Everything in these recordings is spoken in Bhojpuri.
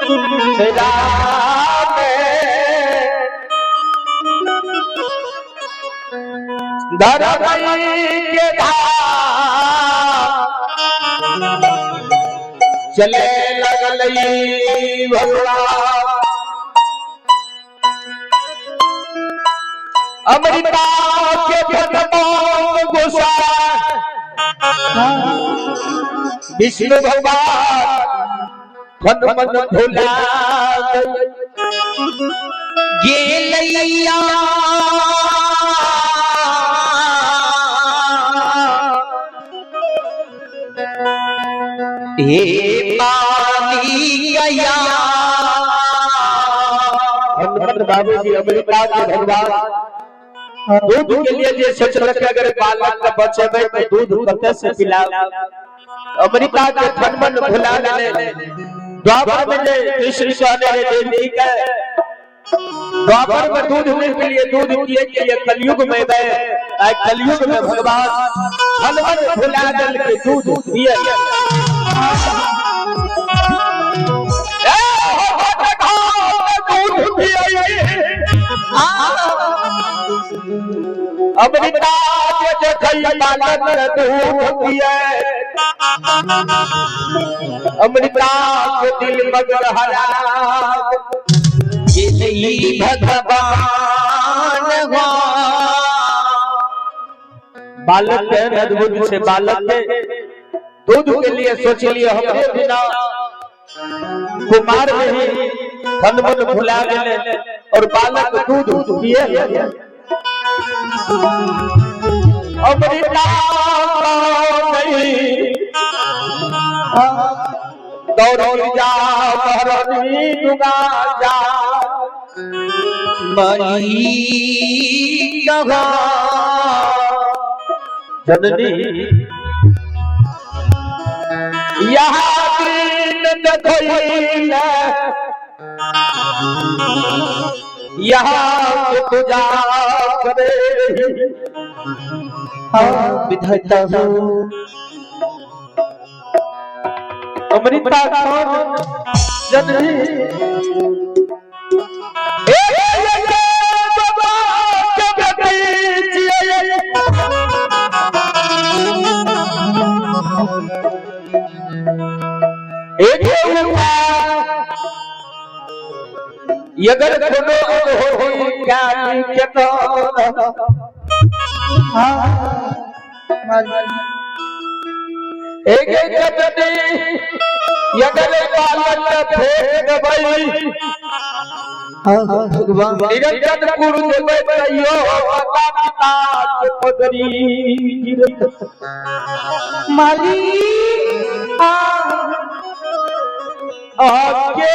के चले लगल भगवान अमृता के गोसा विष्णु भगवान मन भुला गेलैया हे पानी गया बाबू जी अमृता के भगवान दूध के लिए जैसे सोच के अगर बालक का बच्चे में तो दूध कते से पिलाओ अमृता के मन भुला ले द्वापर में कृष्ण कहने रे देवी का द्वापर में दूध के लिए दूध किए के लिए कलयुग में गए कलयुग में भगवान मन भुला दल के दूध पिए अमृता के बालक दूध पिए अमृता के दिल मगर हरा ये भगवान बालक के अद्भुत से बालक के दूध के लिए सोच लिए हमारे बिना कुमार में ही मन भुला गए और बालक दूध पिए अमृता दौड़ जा महरनी दुगा जा मई कहा जननी यहाँ यहाँ पूजा करे विधाता हूँ अमृता कौन जननी अगर कोनो हो ज्ञान के तो एक जगते यगले बालक फेंक दबई भगवान निरंजन पुर देवे कहियो माता पिता के पगरी माली आगे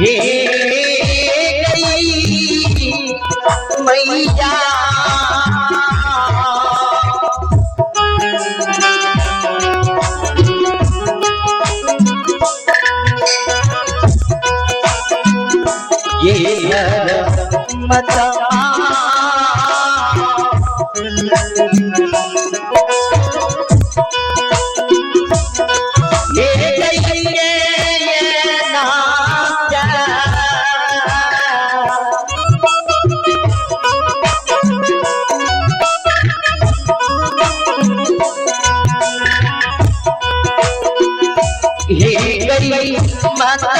हे गई मैया ये मता गई माता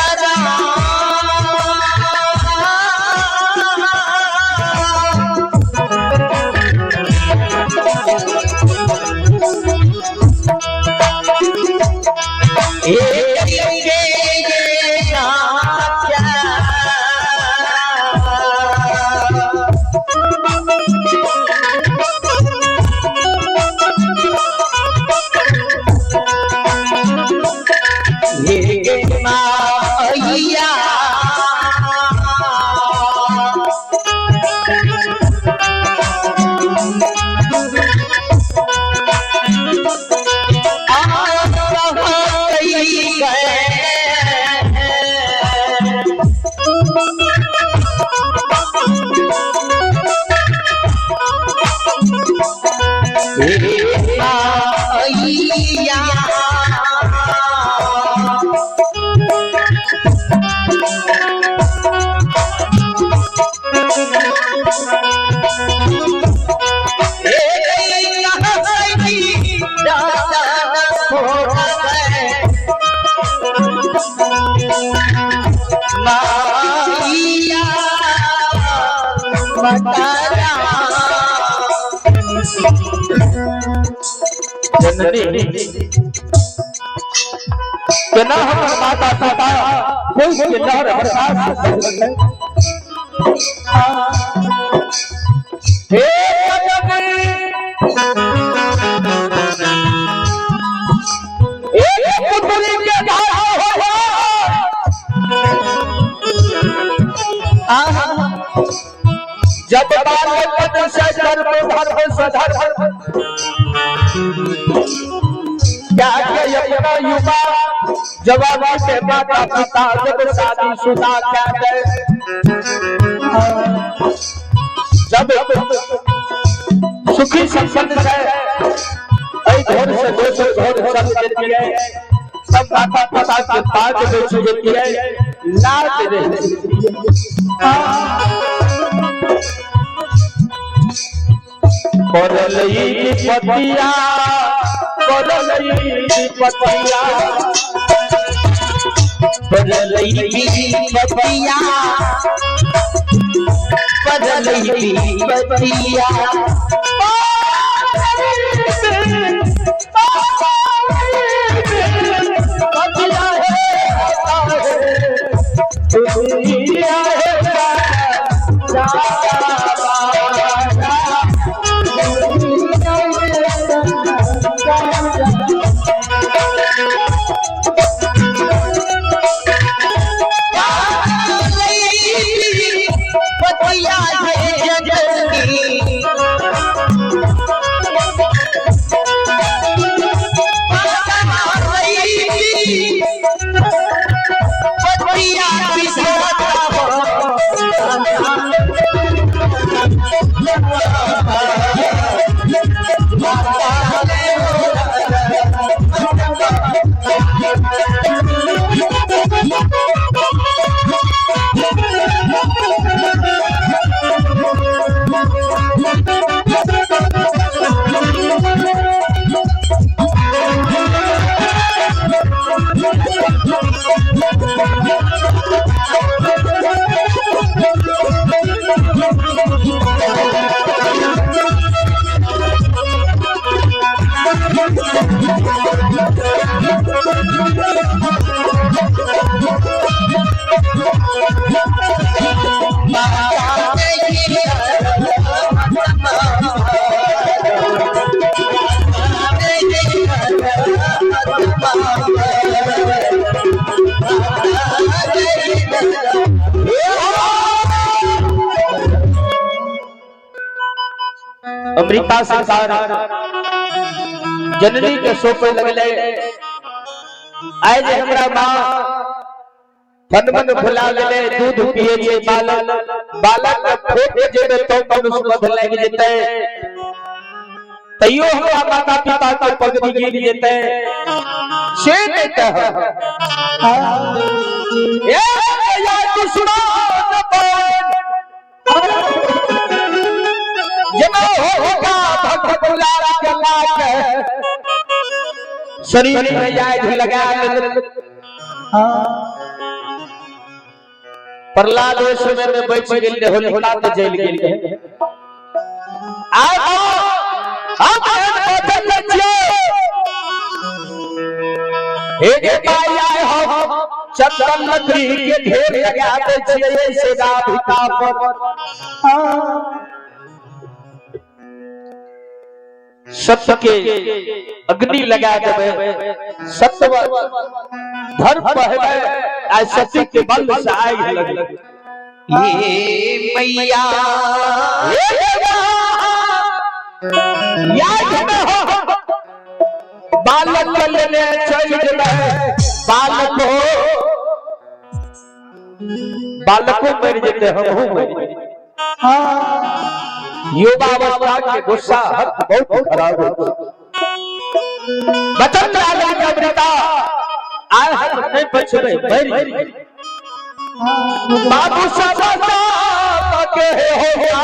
बिना हमर माता पिता कोई के डर बर्दाश्त हे एक पुत्री के धार हो जब बाल से धर्म सधर क्या अपना युवा जवानी से माता पिता जब शादी शुदा क्या दे जब सुखी संपन्न है घर से दोसर घर चल देती है सब माता पिता के पास बेच देती है लाज देती परलई पतिया परलई पतिया परलई पतिया परलई पतिया अमृता सरकार जननी के सोपे लगले आज हमरा माँ मन मन भुला गेले दूध पिए छे बालक फेंक जेबे तो मनुष्य बध लाग जेते तैयो हमरा माता पिता के पगड़ी गिर जेते से देता ए या तू सुनो जना होगा भक्त बुलारा के लाग शरीर में याद लगा प्रहलाद उस समय में बैठ गेल होलिका के जेल गेल आप बदल छिए हे जे माया हम चंदन लकड़ी के ढेर लगा दे छिए से राधिका पर सत्य के अग्नि लगा देवे सत्य धर्म पहले आज सत्य के बल से आग लगे ये मैया याद में हो बालक लेने चल गए बालकों मर जेते हम मर युवावस्था के गुस्सा बहुत खराब होता बचन आगे अमृता आए हम नहीं बचबे बाबू सब के हो गया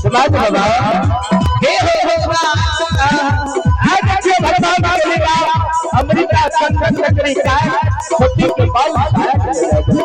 समाज बाबा हे हो आज के भगवान बोलेगा अमेरिका संघ चक्री का छोटी के बाल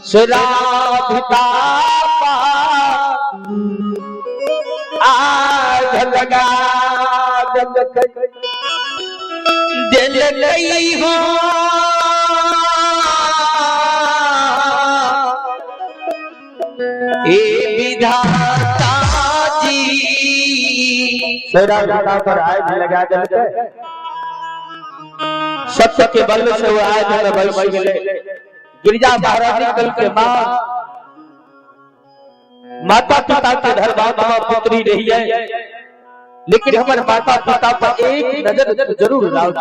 श्राद्धा आज लगा दिल लई हो ए विधाता जी श्राद्धा पर आज लगा दिल सत्य के बल से वो आज बल मिले गिरिजा महारानी कल के बाद माता पिता के धर्मात्मा पुत्री रही है, लेकिन हमारे माता पिता पर एक नजर जरूर डाल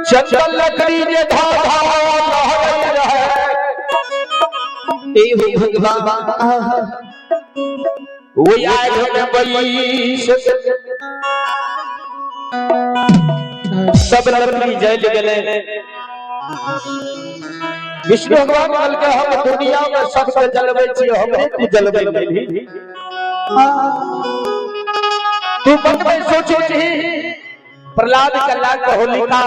चंदन लकड़ी जे भगवान वो आए सब लकड़ी जल गए। विष्णु भगवान कल के हम दुनिया में सबसे जलवे छी हमरे तू जलवे नहीं तू मन में सोचे थी प्रहलाद कला को होलिका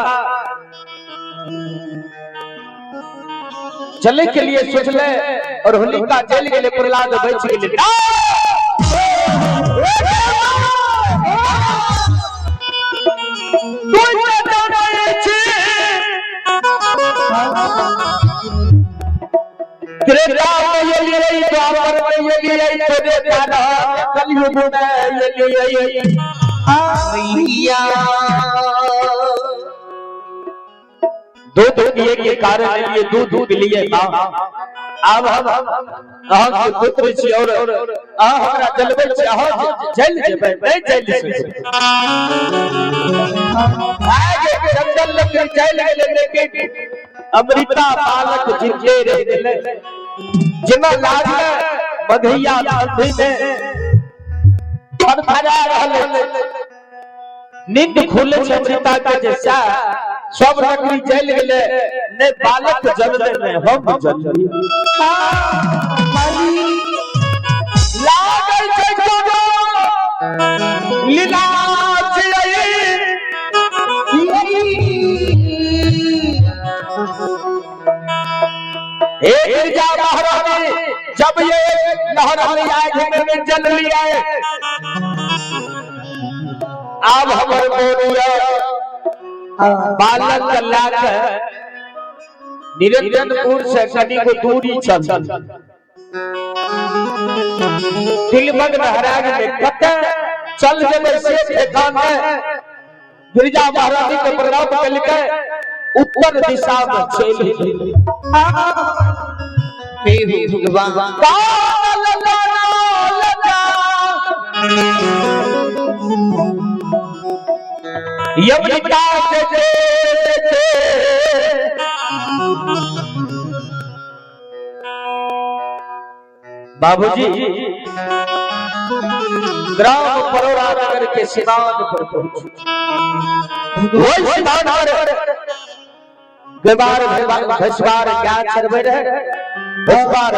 जले के लिए सोच ले और होलिका जल गए प्रहलाद बच गए। त्रेता में ये लिए द्वापर में ये लिए तेरे दादा कलयुग में ये लिए मैया दूध दिए के कारण ये दूध लिए अब हम पुत्र छी और हमरा जलबे छी जल जेबै नहीं जल आज जंगल लगे जल लेके अमृता बालक जिंदे रह गेले जेना लाज में बधैया अंधी में फड़फड़ा रहले नींद खुले छै पिता के जैसा सब लकड़ी जल गेले ने बालक जलने में हम जलली लागल छै कोनो लीला एक जा महारानी जब ये महारानी आग में जल लिया अब हमर मोरिया बालक लाग निरंजनपुर से कनी को दूरी चल तिलमग महाराज में कत चल जेबे से एकांत गिरिजा महारानी के प्रणाम कर के उत्तर दिशा में चल हे भगवान यमनिका से बाबूजी ग्राम परोरा नगर के सिवान पर पहुंचे वही सिवान पर बेबार भसवार क्या चरवे रहे भसवार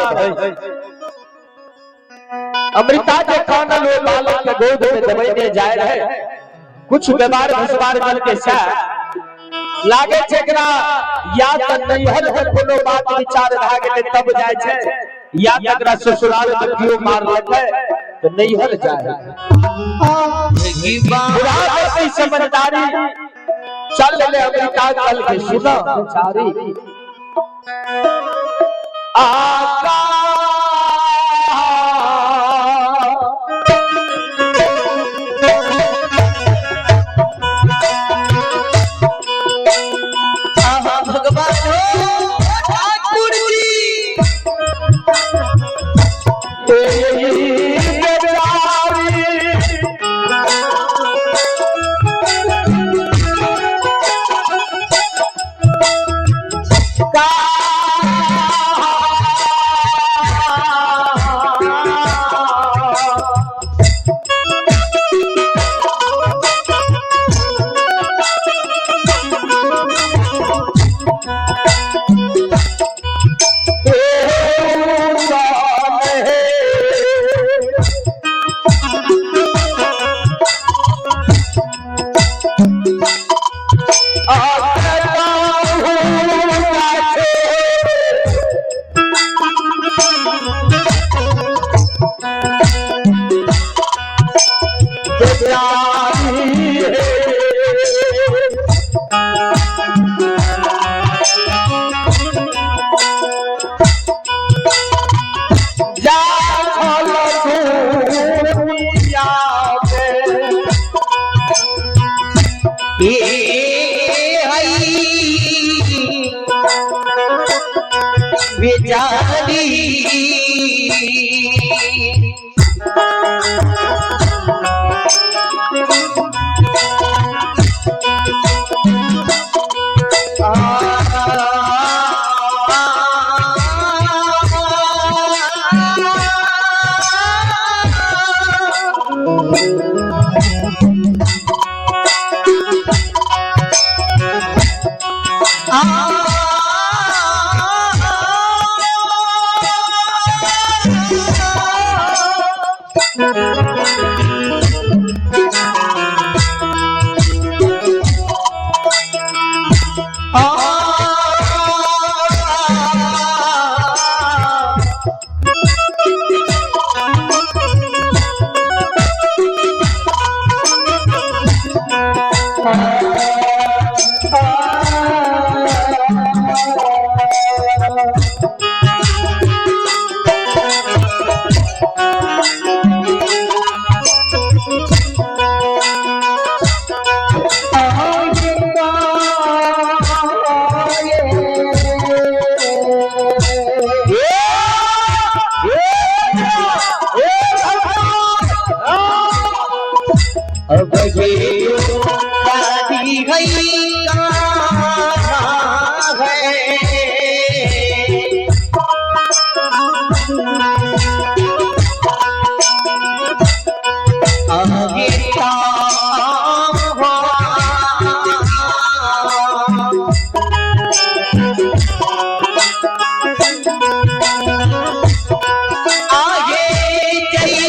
अमृता के कानल बालक के गोद में दबाने जाए रहे कुछ व्यवहार भसवार करके साथ लागे छै एकरा या त नैहर में कोनो बात विचार भ गेलै तब जाय छै, या त एकरा ससुराल में कियो मार लेतै तो नैहर जाए। बुढ़ा ऐसी समझदारी चल ले अमेरिका चल के सुना बेचारी आका अब ये